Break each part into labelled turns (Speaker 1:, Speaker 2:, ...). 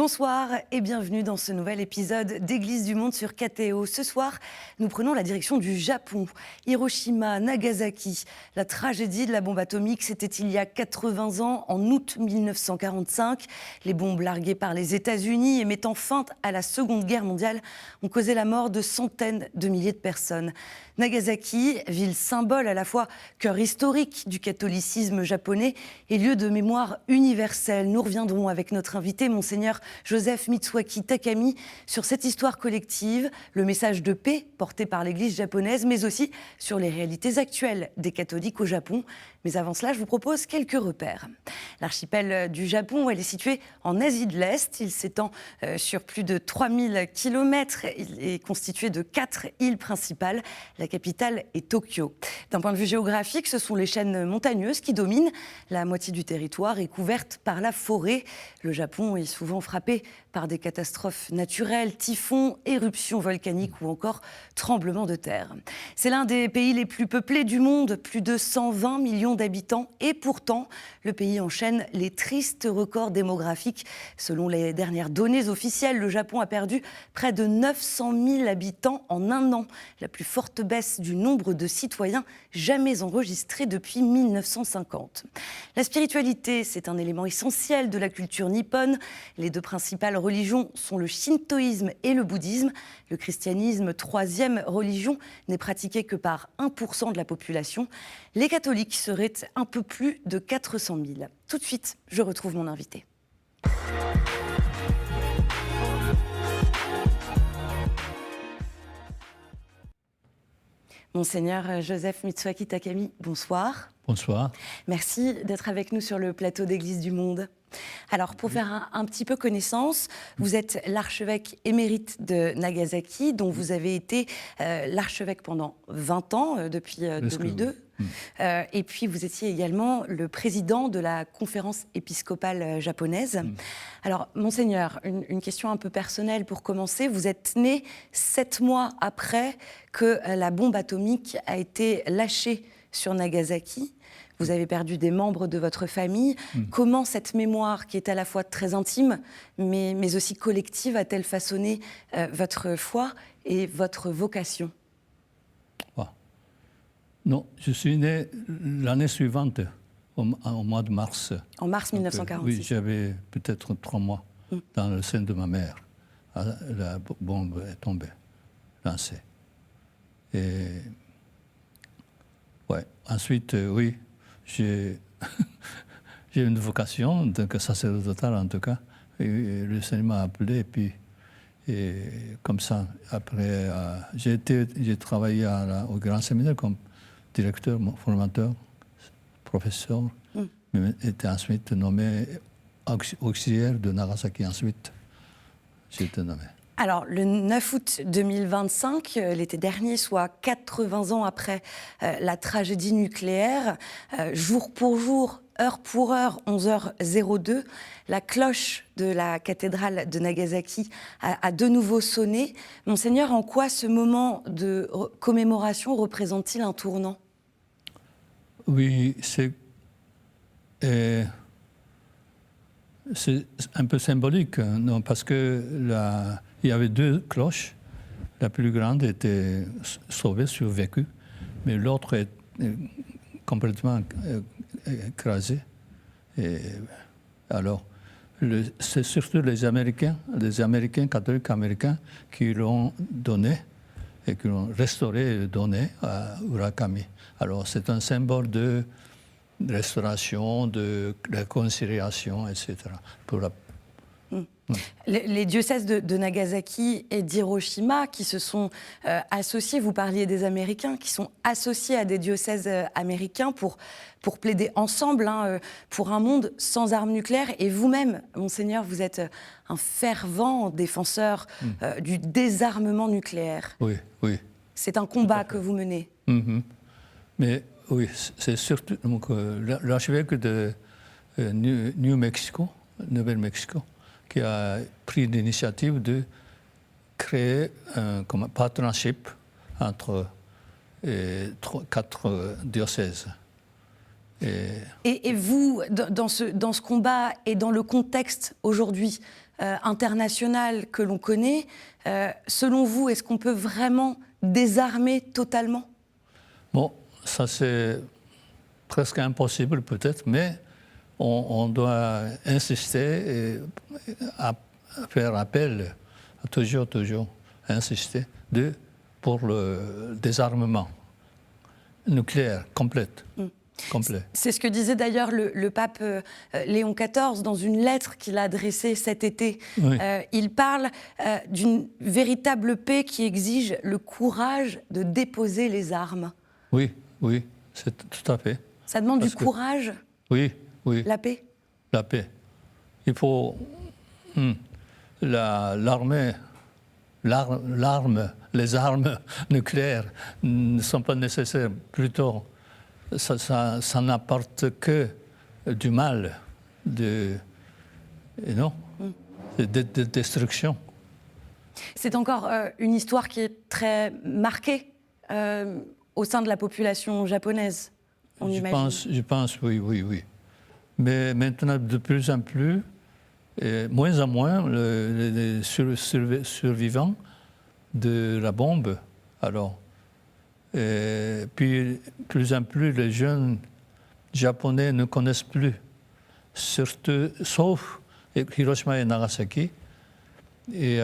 Speaker 1: Bonsoir et bienvenue dans ce nouvel épisode d'Église du Monde sur KTO. Ce soir, nous prenons la direction du Japon. Hiroshima, Nagasaki, la tragédie de la bombe atomique, c'était il y a 80 ans, en août 1945. Les bombes larguées par les États-Unis et mettant fin à la Seconde Guerre mondiale ont causé la mort de centaines de milliers de personnes. Nagasaki, ville symbole à la fois cœur historique du catholicisme japonais et lieu de mémoire universelle. Nous reviendrons avec notre invité, Monseigneur Joseph Mitsuaki Takami, sur cette histoire collective, le message de paix porté par l'Église japonaise, mais aussi sur les réalités actuelles des catholiques au Japon. Mais avant cela, je vous propose quelques repères. L'archipel du Japon, elle est située en Asie de l'Est. Il s'étend sur plus de 3000 kilomètres. Il est constitué de 4 îles principales. La capitale est Tokyo. D'un point de vue géographique, ce sont les chaînes montagneuses qui dominent. La moitié du territoire est couverte par la forêt. Le Japon est souvent frappé par des catastrophes naturelles, typhons, éruptions volcaniques ou encore tremblements de terre. C'est l'un des pays les plus peuplés du monde, plus de 120 millions d'habitants, et pourtant, le pays enchaîne les tristes records démographiques. Selon les dernières données officielles, le Japon a perdu près de 900 000 habitants en un an, la plus forte baisse du nombre de citoyens jamais enregistrée depuis 1950. La spiritualité, c'est un élément essentiel de la culture nippone. Les deux principales religions sont le shintoïsme et le bouddhisme. Le christianisme, troisième religion, n'est pratiqué que par 1% de la population. Les catholiques seraient un peu plus de 400 000. Tout de suite, je retrouve mon invité. Monseigneur Joseph Mitsuaki Takami, bonsoir.
Speaker 2: Bonsoir.
Speaker 1: Merci d'être avec nous sur le plateau d'Église du Monde. Alors, pour faire un petit peu connaissance, vous êtes l'archevêque émérite de Nagasaki, dont vous avez été l'archevêque pendant 20 ans, depuis 2002. Et puis, vous étiez également le président de la conférence épiscopale japonaise. Alors, Monseigneur, une question un peu personnelle pour commencer. Vous êtes né 7 mois après que la bombe atomique a été lâchée sur Nagasaki. Vous avez perdu des membres de votre famille. Comment cette mémoire, qui est à la fois très intime, mais aussi collective, a-t-elle façonné votre foi et votre vocation ?
Speaker 2: Non, je suis né l'année suivante, au mois de mars.
Speaker 1: En mars 1946.
Speaker 2: Oui, j'avais peut-être 3 mois dans le sein de ma mère. La bombe est tombée, lancée. Et ouais. Ensuite, oui, j'ai une vocation, donc sacerdotale en tout cas. Et le Seigneur m'a appelé, et comme ça, après, j'ai travaillé au Grand Séminaire comme directeur, formateur, professeur. Mais été ensuite nommé auxiliaire de Nagasaki. Ensuite, j'ai été nommé.
Speaker 1: Alors, le 9 août 2025, l'été dernier, soit 80 ans après la tragédie nucléaire, jour pour jour, heure pour heure, 11h02, la cloche de la cathédrale de Nagasaki a de nouveau sonné. Monseigneur, en quoi ce moment de commémoration représente-t-il un tournant ?
Speaker 2: Oui, c'est un peu symbolique, non, parce que il y avait 2 cloches. La plus grande était sauvée, survécue, mais l'autre est complètement écrasée. Et alors, c'est surtout les Américains catholiques américains, qui l'ont donné et qui l'ont restauré et donné à Urakami. Alors, c'est un symbole de restauration, de réconciliation, etc.
Speaker 1: Les diocèses de Nagasaki et d'Hiroshima qui se sont associés, vous parliez des Américains, qui sont associés à des diocèses américains pour plaider ensemble pour un monde sans armes nucléaires. Et vous-même, Monseigneur, vous êtes un fervent défenseur du désarmement nucléaire.
Speaker 2: Oui, oui.
Speaker 1: C'est un combat que vous menez.
Speaker 2: Mais oui, c'est surtout l'archevêque de New Mexico, Nouvel-Mexico, qui a pris l'initiative de créer un partnership entre 4 diocèses.
Speaker 1: Et vous, dans ce combat et dans le contexte aujourd'hui international que l'on connaît, selon vous, est-ce qu'on peut vraiment désarmer totalement?
Speaker 2: Bon, ça c'est presque impossible peut-être, mais on doit insister et faire appel, toujours insister pour le désarmement nucléaire complet.
Speaker 1: C'est ce que disait d'ailleurs le pape Léon XIV dans une lettre qu'il a adressée cet été.
Speaker 2: Oui.
Speaker 1: Il parle d'une véritable paix qui exige le courage de déposer les armes.
Speaker 2: Oui, c'est tout à fait.
Speaker 1: Ça demande du courage,
Speaker 2: Oui.
Speaker 1: la paix?
Speaker 2: La paix. Il faut... les armes nucléaires ne sont pas nécessaires. Plutôt, ça n'apporte que du mal, de destruction.
Speaker 1: C'est encore une histoire qui est très marquée au sein de la population japonaise, on imagine.
Speaker 2: Je pense, oui. Mais maintenant, de plus en plus, et moins en moins, les survivants de la bombe. Alors, et puis, plus en plus, les jeunes japonais ne connaissent plus, surtout, sauf Hiroshima et Nagasaki. Et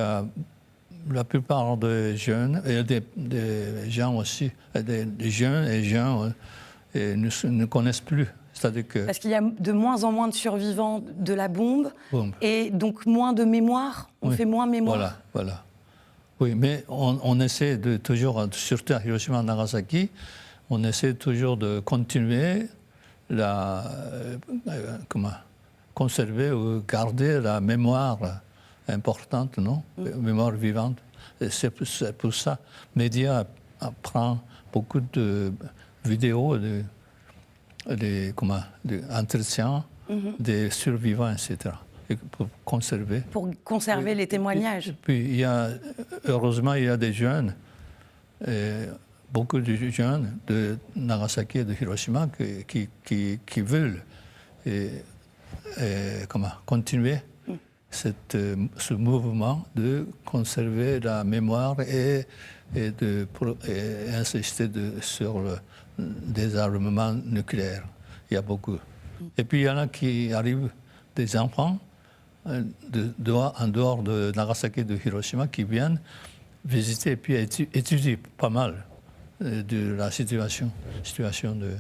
Speaker 2: la plupart des jeunes, et des gens aussi, des jeunes et gens, ne connaissent plus. C'est-à-dire que...
Speaker 1: Parce qu'il y a de moins en moins de survivants de la bombe. Et donc moins de mémoire, on fait moins mémoire.
Speaker 2: Voilà. Oui, mais on essaie de toujours, surtout à Hiroshima et Nagasaki, on essaie toujours de continuer conserver ou garder la mémoire importante, non? Mémoire vivante. Et c'est pour ça que les médias prennent beaucoup de vidéos, d'entretiens des survivants, etc. Pour
Speaker 1: conserver les témoignages.
Speaker 2: Et puis, heureusement, il y a des jeunes, beaucoup de jeunes de Nagasaki et de Hiroshima qui veulent continuer ce mouvement de conserver la mémoire et insister sur le désarmement nucléaire. Il y a beaucoup. Et puis, il y en a qui arrivent, des enfants, en dehors de Nagasaki et de Hiroshima, qui viennent visiter et puis étudier pas mal de la situation de...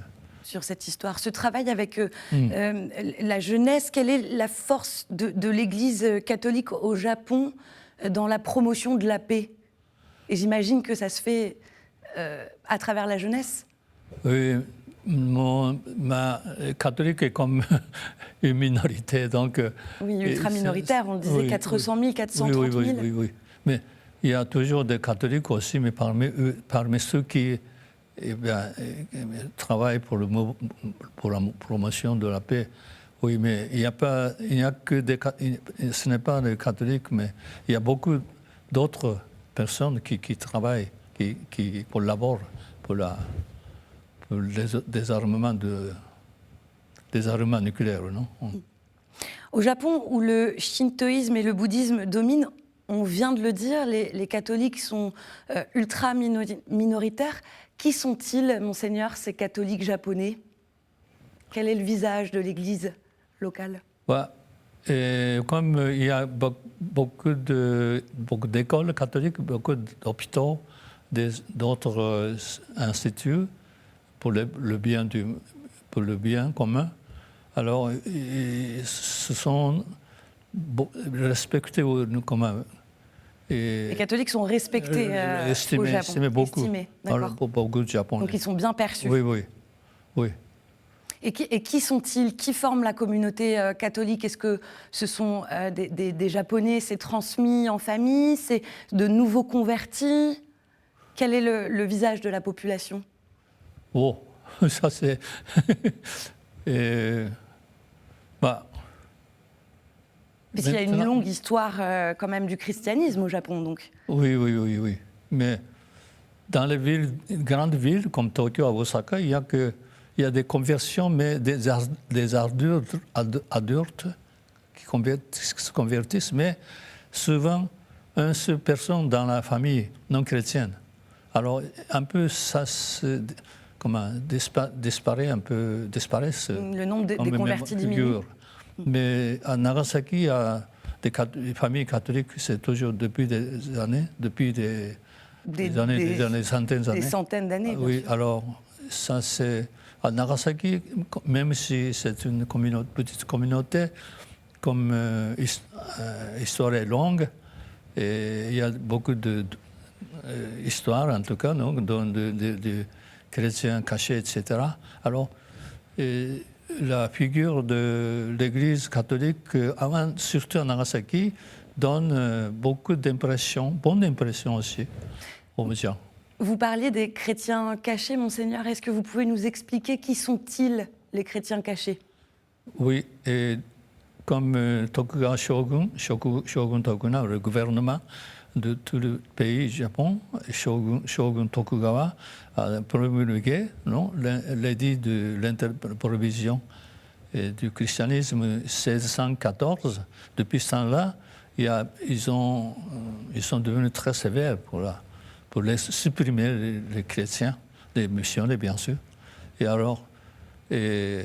Speaker 1: Sur cette histoire, ce travail avec la jeunesse, quelle est la force de l'Église catholique au Japon dans la promotion de la paix? Et j'imagine que ça se fait à travers la jeunesse.
Speaker 2: Oui, ma catholique est comme une minorité, donc...
Speaker 1: Oui, ultra minoritaire, on le disait, 400 000, 430 000.
Speaker 2: Oui. Mais il y a toujours des catholiques aussi, mais parmi ceux qui travaillent pour la promotion de la paix, oui, mais il n'y a que ce n'est pas des catholiques, mais il y a beaucoup d'autres personnes qui travaillent, qui collaborent pour le désarmement nucléaire, non?
Speaker 1: Au Japon, où le shintoïsme et le bouddhisme dominent, on vient de le dire, les catholiques sont ultra minoritaires. Qui sont-ils, monseigneur, ces catholiques japonais? Quel est le visage de l'Église locale?
Speaker 2: Et comme il y a beaucoup d'écoles catholiques, beaucoup d'hôpitaux, d'autres instituts pour le bien commun, alors ce sont respectés comme...
Speaker 1: Les catholiques sont respectés au Japon.
Speaker 2: Estimés beaucoup. Par beaucoup de Japonais.
Speaker 1: Donc ils sont bien perçus.
Speaker 2: Oui.
Speaker 1: Et qui sont-ils? Qui forment la communauté catholique? Est-ce que ce sont des Japonais? C'est transmis en famille? C'est de nouveaux convertis? Quel est le visage de la population?
Speaker 2: Oh, ça c'est...
Speaker 1: Puisqu'il y a une longue histoire quand même du christianisme au Japon, donc.
Speaker 2: Oui. Mais dans les grandes villes comme Tokyo, à Osaka, il y a des conversions, mais des adultes se convertissent, mais souvent une seule personne dans la famille non chrétienne. Alors, un peu, ça disparaît un peu, disparaissent.
Speaker 1: Le nombre des convertis diminue.
Speaker 2: Mais à Nagasaki, il y a des familles catholiques, c'est toujours depuis des années, depuis des centaines d'années.
Speaker 1: Des centaines d'années, bien
Speaker 2: oui,
Speaker 1: sûr.
Speaker 2: alors, ça c'est... À Nagasaki, même si c'est une petite communauté, comme l'histoire est longue, et il y a beaucoup d'histoires, en tout cas, de chrétiens cachés, etc. Alors, la figure de l'Église catholique, surtout à Nagasaki, donne beaucoup d'impressions, bonnes impressions aussi aux gens.
Speaker 1: Vous parliez des chrétiens cachés, Monseigneur. Est-ce que vous pouvez nous expliquer qui sont-ils, les chrétiens cachés?
Speaker 2: Oui, et comme Tokugawa Shogun Tokugawa, le gouvernement de tout le pays Japon, Shogun Tokugawa a promulgué l'édit de l'interprovision du christianisme 1614. Depuis ce temps-là, ils sont devenus très sévères pour supprimer les chrétiens, les missionnaires bien sûr. Et alors, il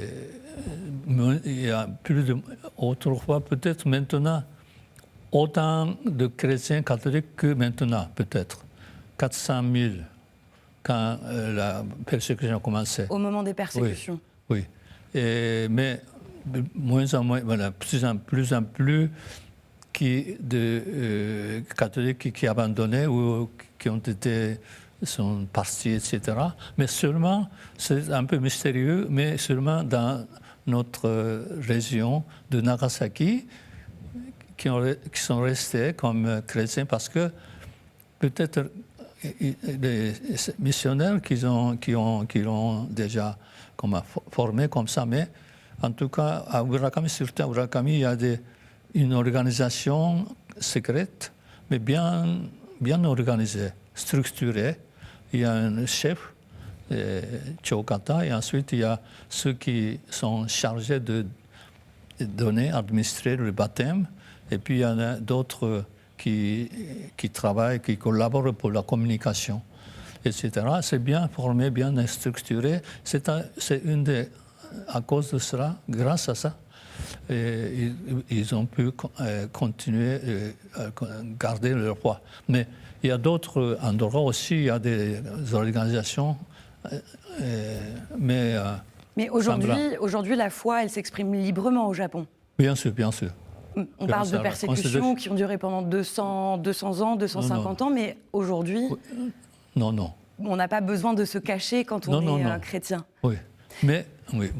Speaker 2: y a autrefois, peut-être maintenant, autant de chrétiens catholiques que maintenant, peut-être. 400 000 quand la persécution a commencé.
Speaker 1: Au moment des persécutions.
Speaker 2: Oui. Mais de moins en moins, voilà, plus en plus de catholiques qui abandonnaient ou qui sont partis, etc. Mais seulement, c'est un peu mystérieux, mais seulement dans notre région de Nagasaki, qui sont restés comme chrétiens parce que peut-être les missionnaires qui l'ont déjà formé comme ça, mais en tout cas, à Urakami, surtout à Urakami, il y a une organisation secrète, mais bien organisée, structurée. Il y a un chef, Chokata, et ensuite il y a ceux qui sont chargés de donner, administrer le baptême, et puis il y en a d'autres qui travaillent, qui collaborent pour la communication, etc. C'est bien formé, bien structuré. C'est à cause de cela, grâce à ça, ils ont pu continuer à garder leur foi. Mais il y a d'autres endroits aussi, il y a des organisations, mais
Speaker 1: aujourd'hui, la foi, elle s'exprime librement au Japon.
Speaker 2: Bien sûr, bien sûr.
Speaker 1: On parle de persécutions qui ont duré pendant 200 ans, 250 ans, mais aujourd'hui,
Speaker 2: non.
Speaker 1: On n'a pas besoin de se cacher quand on est chrétien.
Speaker 2: Oui, mais oui.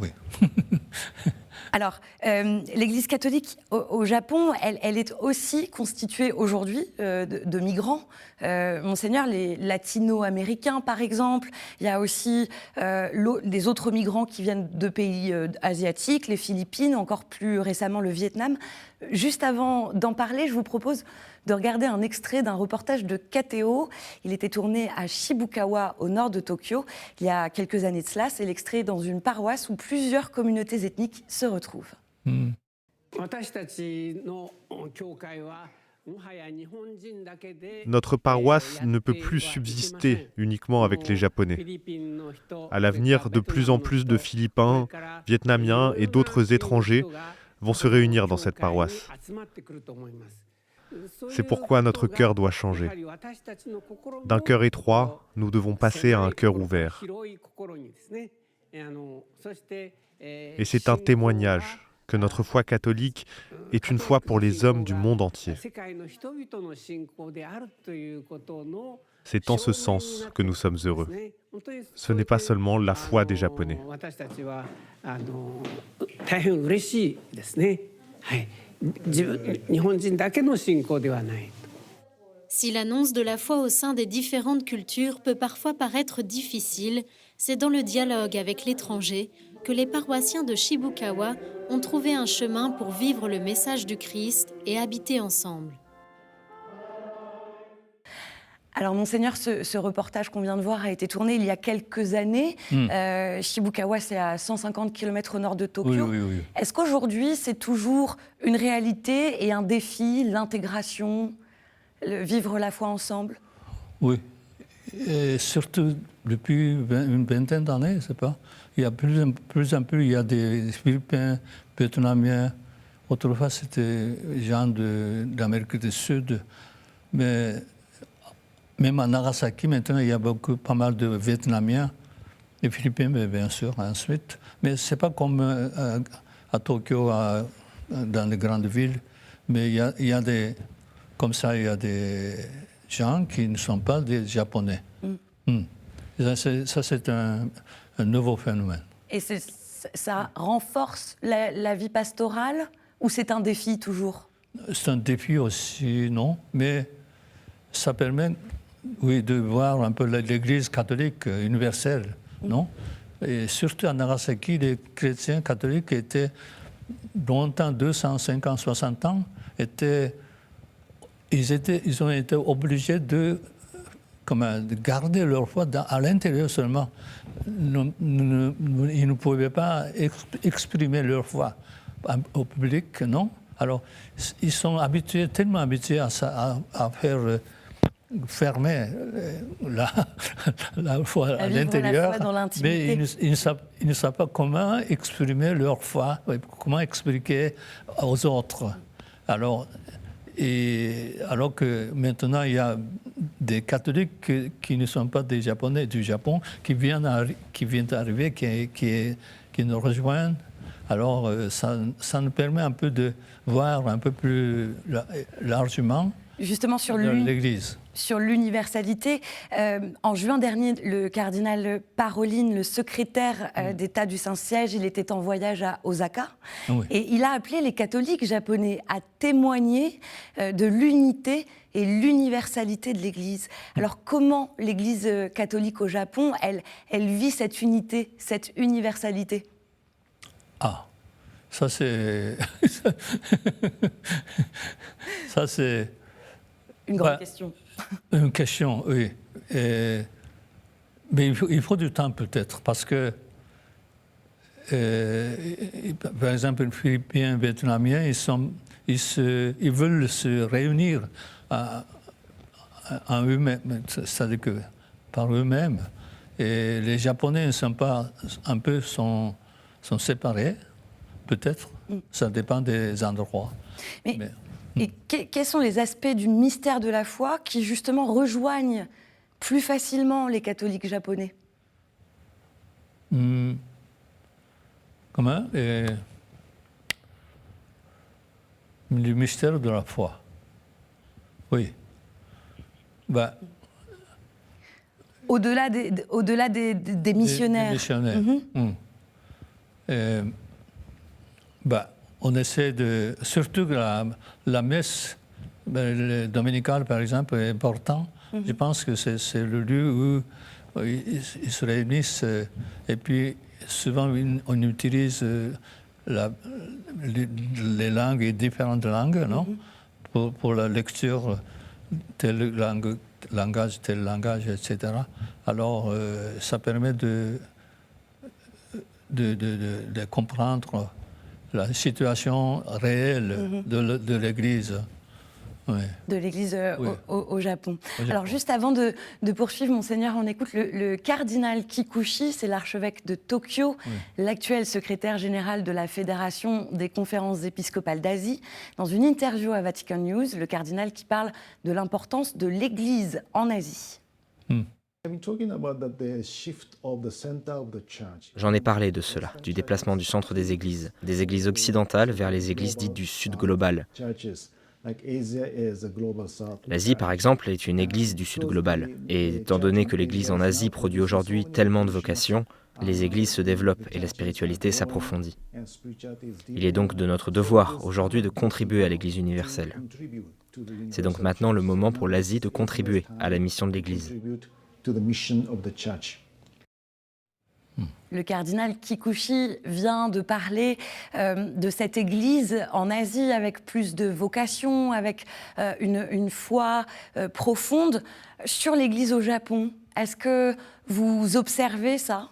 Speaker 1: Alors, l'Église catholique au Japon, elle est aussi constituée aujourd'hui de migrants. Monseigneur, les latino-américains, par exemple. Il y a aussi des autres migrants qui viennent de pays asiatiques, les Philippines, encore plus récemment le Vietnam. Juste avant d'en parler, je vous propose de regarder un extrait d'un reportage de KTO. Il était tourné à Shibukawa, au nord de Tokyo, il y a quelques années de cela. C'est l'extrait dans une paroisse où plusieurs communautés ethniques se retrouvent.
Speaker 3: Notre paroisse ne peut plus subsister uniquement avec les Japonais. À l'avenir, de plus en plus de Philippins, Vietnamiens et d'autres étrangers vont se réunir dans cette paroisse. C'est pourquoi notre cœur doit changer. D'un cœur étroit, nous devons passer à un cœur ouvert. Et c'est un témoignage que notre foi catholique est une foi pour les hommes du monde entier. C'est en ce sens que nous sommes heureux. Ce n'est pas seulement la foi des Japonais.
Speaker 4: Si l'annonce de la foi au sein des différentes cultures peut parfois paraître difficile, c'est dans le dialogue avec l'étranger que les paroissiens de Shibukawa ont trouvé un chemin pour vivre le message du Christ et habiter ensemble.
Speaker 1: Alors, Monseigneur, ce reportage qu'on vient de voir a été tourné il y a quelques années. Shibukawa, c'est à 150 km au nord de Tokyo.
Speaker 2: Oui.
Speaker 1: Est-ce qu'aujourd'hui, c'est toujours une réalité et un défi, l'intégration, vivre la foi ensemble?
Speaker 2: Oui. Et surtout, depuis une vingtaine d'années, je sais pas, il y a plus en plus, il y a des Philippins, Vietnamiens. Autrefois, c'était des gens d'Amérique du Sud. Mais même à Nagasaki, maintenant, il y a pas mal de Vietnamiens, des Philippins, bien sûr, ensuite. Mais ce n'est pas comme à Tokyo, dans les grandes villes. Mais il y a des gens qui ne sont pas des Japonais. Ça, c'est un nouveau phénomène.
Speaker 1: Et ça renforce la vie pastorale ou c'est un défi toujours?
Speaker 2: C'est un défi aussi, non, mais ça permet, oui, de voir un peu l'Église catholique universelle, non? Et surtout à Nagasaki, les chrétiens catholiques étaient longtemps, 250, 60 ans, ils ont été obligés de garder leur foi à l'intérieur seulement. Ils ne pouvaient pas exprimer leur foi au public, non? Alors, ils sont tellement habitués à faire fermer la foi à l'intérieur, mais ils ne savent pas comment exprimer leur foi, comment expliquer aux autres. Alors que maintenant, il y a des catholiques qui ne sont pas des Japonais du Japon, qui viennent d'arriver, qui nous rejoignent. Alors, ça nous permet un peu de voir un peu plus largement
Speaker 1: justement sur
Speaker 2: l'Église.
Speaker 1: Sur l'universalité. En juin dernier, le cardinal Parolin, le secrétaire d'État du Saint-Siège, il était en voyage à Osaka. Oui. Et il a appelé les catholiques japonais à témoigner de l'unité et l'universalité de l'Église. Alors comment l'Église catholique au Japon, elle vit cette unité, cette universalité?
Speaker 2: Ah, ça c'est... ça c'est...
Speaker 1: Une grande question.
Speaker 2: Une question, oui. Mais il faut du temps peut-être, parce que, par exemple, les Philippins, Vietnamiens, ils veulent se réunir en eux-mêmes, c'est-à-dire que par eux-mêmes. Et les Japonais sont séparés, peut-être. Ça dépend des endroits.
Speaker 1: Et quels sont les aspects du mystère de la foi qui, justement, rejoignent plus facilement les catholiques japonais?
Speaker 2: Comment? Le mystère de la foi. Oui.
Speaker 1: Au-delà des missionnaires.
Speaker 2: Des missionnaires. On essaie de... Surtout que la messe dominicale, par exemple, est importante. Je pense que c'est le lieu où ils se réunissent. Et puis, souvent, on utilise les langues et différentes langues, non? Pour la lecture, tel langage, etc. Alors, ça permet de comprendre la situation réelle de l'Église. Oui.
Speaker 1: De l'Église au Japon. Alors juste avant de poursuivre, Monseigneur, on écoute le cardinal Kikuchi, c'est l'archevêque de Tokyo, l'actuel secrétaire général de la Fédération des conférences épiscopales d'Asie. Dans une interview à Vatican News, le cardinal qui parle de l'importance de l'Église en Asie.
Speaker 5: J'en ai parlé de cela, du déplacement du centre des églises occidentales vers les églises dites du Sud global. L'Asie, par exemple, est une église du Sud global. Et étant donné que l'église en Asie produit aujourd'hui tellement de vocations, les églises se développent et la spiritualité s'approfondit. Il est donc de notre devoir aujourd'hui de contribuer à l'église universelle. C'est donc maintenant le moment pour l'Asie de contribuer à la mission de l'église.
Speaker 1: Le cardinal Kikuchi vient de parler de cette église en Asie avec plus de vocation, avec une foi profonde. Sur l'église au Japon, est-ce que vous observez ça ?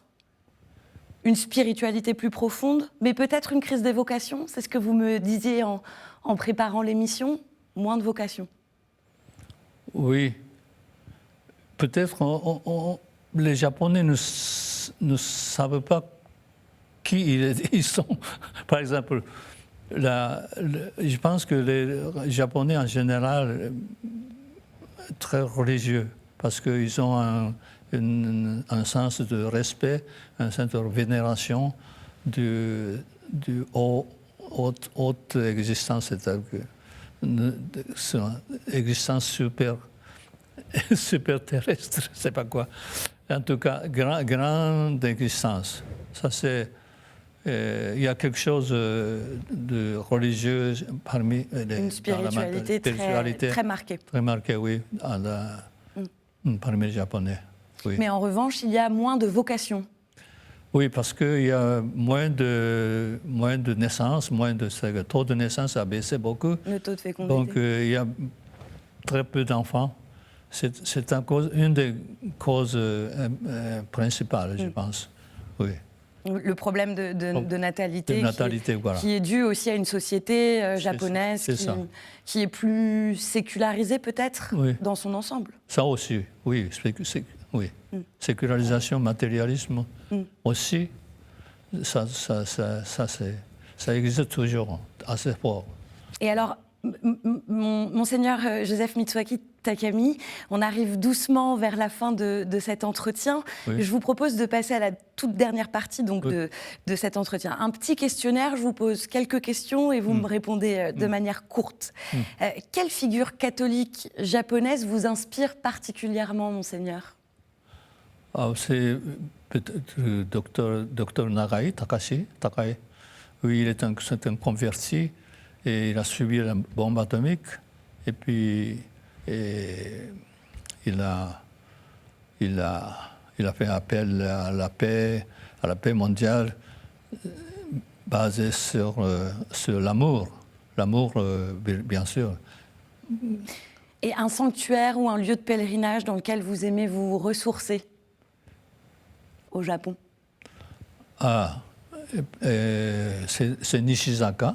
Speaker 1: Une spiritualité plus profonde, mais peut-être une crise des vocations ? C'est ce que vous me disiez en préparant l'émission, moins de vocation.
Speaker 2: Oui. Peut-être les Japonais ne savent pas qui ils sont. Par exemple, je pense que les Japonais en général sont très religieux parce qu'ils ont un sens de respect, un sens de vénération de haute existence, c'est-à-dire que existence super terrestre, je ne sais pas quoi. En tout cas, grande existence. Ça, c'est... il y a quelque chose de religieux parmi
Speaker 1: une spiritualité très marquée.
Speaker 2: Très marquée, oui, parmi les Japonais. Oui.
Speaker 1: Mais en revanche, il y a moins de vocation.
Speaker 2: Oui, parce qu'il y a moins de naissances, le taux de naissance a baissé beaucoup.
Speaker 1: Le taux de fécondité.
Speaker 2: Donc, il y a très peu d'enfants. C'est une des causes principales, je pense. Oui.
Speaker 1: Le problème de natalité,
Speaker 2: voilà.
Speaker 1: qui est dû aussi à une société japonaise qui est plus sécularisée peut-être dans son ensemble.
Speaker 2: Ça aussi, oui. Sécularisation, matérialisme aussi, ça existe toujours assez fort.
Speaker 1: Et alors, Monseigneur Joseph Mitsuaki Takami, on arrive doucement vers la fin de cet entretien. Oui. Je vous propose de passer à la toute dernière partie donc, de cet entretien. Un petit questionnaire, je vous pose quelques questions et vous me répondez de manière courte. Quelle figure catholique japonaise vous inspire particulièrement, Monseigneur ?
Speaker 2: C'est peut-être le docteur Nagai, Takai. Oui, il est un converti et il a subi la bombe atomique. Et puis, il a fait appel à la paix mondiale basée sur l'amour. L'amour, bien sûr.
Speaker 1: Et un sanctuaire ou un lieu de pèlerinage dans lequel vous aimez vous ressourcer au Japon ?
Speaker 2: C'est Nishizaka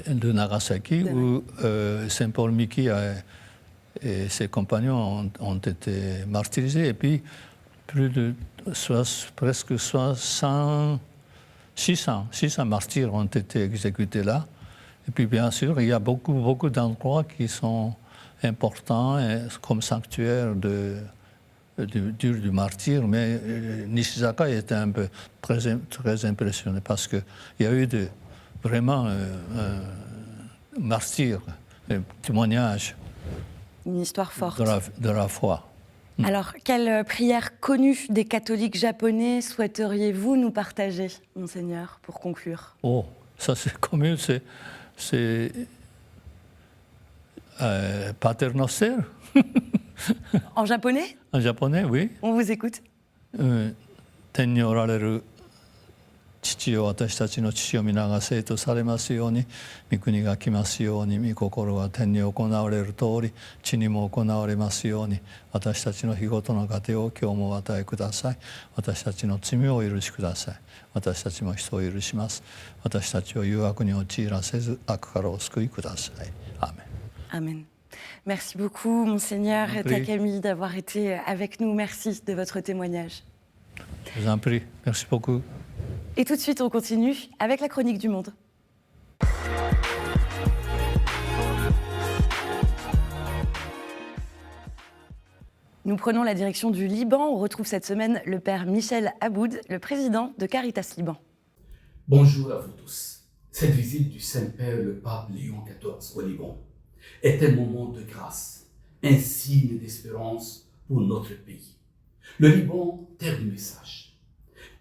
Speaker 2: de Nagasaki, où Saint Paul Miki et ses compagnons ont été martyrisés. Et puis, presque 600 martyrs ont été exécutés là. Et puis, bien sûr, il y a beaucoup d'endroits qui sont importants comme sanctuaires du martyr, mais Nishizaka était un peu très impressionné parce qu'il y a eu vraiment un martyr, un témoignage.
Speaker 1: Une histoire forte.
Speaker 2: De la foi.
Speaker 1: Alors, quelle prière connue des catholiques japonais souhaiteriez-vous nous partager, Monseigneur, pour conclure ?
Speaker 2: Oh, ça c'est connu, c'est Pater Noster.
Speaker 1: En japonais ?
Speaker 2: En japonais, oui.
Speaker 1: On vous écoute.
Speaker 2: Tenにおられる父よ、私たちの父を皆が聖とされますように、御国が来ますように、御心は天に行われる通り、地にも行われますように、私たちの日ごとの糧を今日もお与えください。私たちの罪をお許しください。私たちも人を許します。私たちを誘惑に陥らせず、悪からお救いください。アーメン。
Speaker 1: アーメン。Merci beaucoup, Monseigneur Takami, d'avoir été avec nous. Merci de votre témoignage.
Speaker 2: Je vous en prie. Merci beaucoup.
Speaker 1: Et tout de suite, on continue avec la chronique du monde. Nous prenons la direction du Liban. On retrouve cette semaine le père Michel Aboud, le président de Caritas Liban.
Speaker 6: Bonjour à vous tous. Cette visite du Saint-Père, le pape Léon XIV au Liban, est un moment de grâce, un signe d'espérance pour notre pays. Le Liban, terre du message,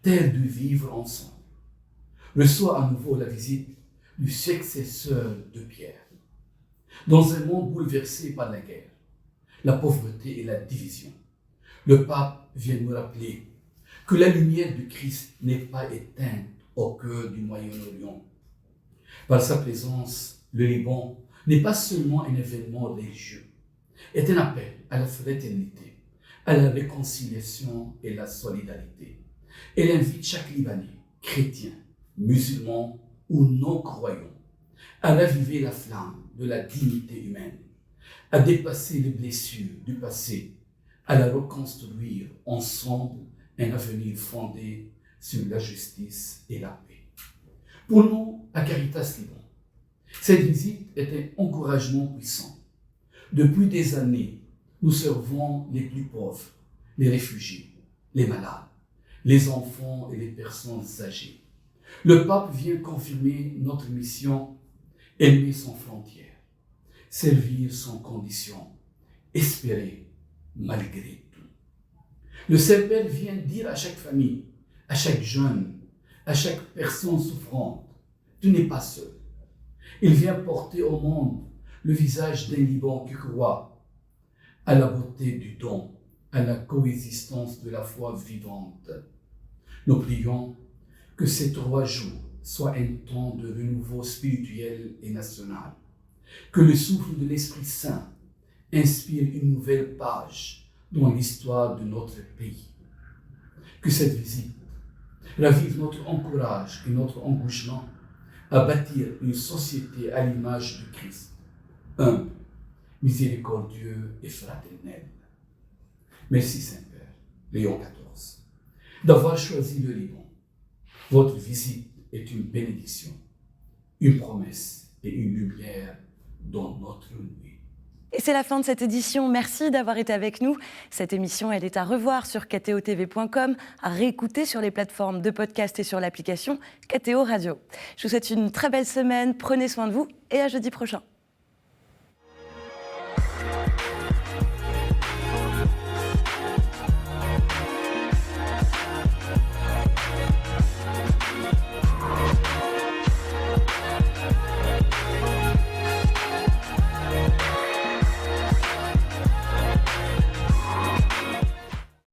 Speaker 6: terre du vivre ensemble, reçoit à nouveau la visite du successeur de Pierre. Dans un monde bouleversé par la guerre, la pauvreté et la division, le pape vient nous rappeler que la lumière du Christ n'est pas éteinte au cœur du Moyen-Orient. Par sa présence, le Liban n'est pas seulement un événement religieux, est un appel à la fraternité, à la réconciliation et la solidarité. Elle invite chaque Libanais, chrétien, musulman ou non-croyant, à raviver la flamme de la dignité humaine, à dépasser les blessures du passé, à la reconstruire ensemble un avenir fondé sur la justice et la paix. Pour nous, à Caritas Liban, cette visite est un encouragement puissant. Depuis des années, nous servons les plus pauvres, les réfugiés, les malades, les enfants et les personnes âgées. Le pape vient confirmer notre mission, aimer sans frontières, servir sans condition, espérer malgré tout. Le Saint-Père vient dire à chaque famille, à chaque jeune, à chaque personne souffrante, tu n'es pas seul. Il vient porter au monde le visage d'un Liban qui croit à la beauté du don, à la coexistence de la foi vivante. Nous prions que ces 3 jours soient un temps de renouveau spirituel et national, que le souffle de l'Esprit Saint inspire une nouvelle page dans l'histoire de notre pays, que cette visite ravive notre encourage et notre engagement à bâtir une société à l'image du Christ, humble, miséricordieux et fraternel. Merci Saint-Père, Léon XIV, d'avoir choisi le Liban. Votre visite est une bénédiction, une promesse et une lumière dans notre nuit.
Speaker 1: Et c'est la fin de cette édition. Merci d'avoir été avec nous. Cette émission, elle est à revoir sur kto-tv.com, à réécouter sur les plateformes de podcast et sur l'application KTO Radio. Je vous souhaite une très belle semaine. Prenez soin de vous et à jeudi prochain.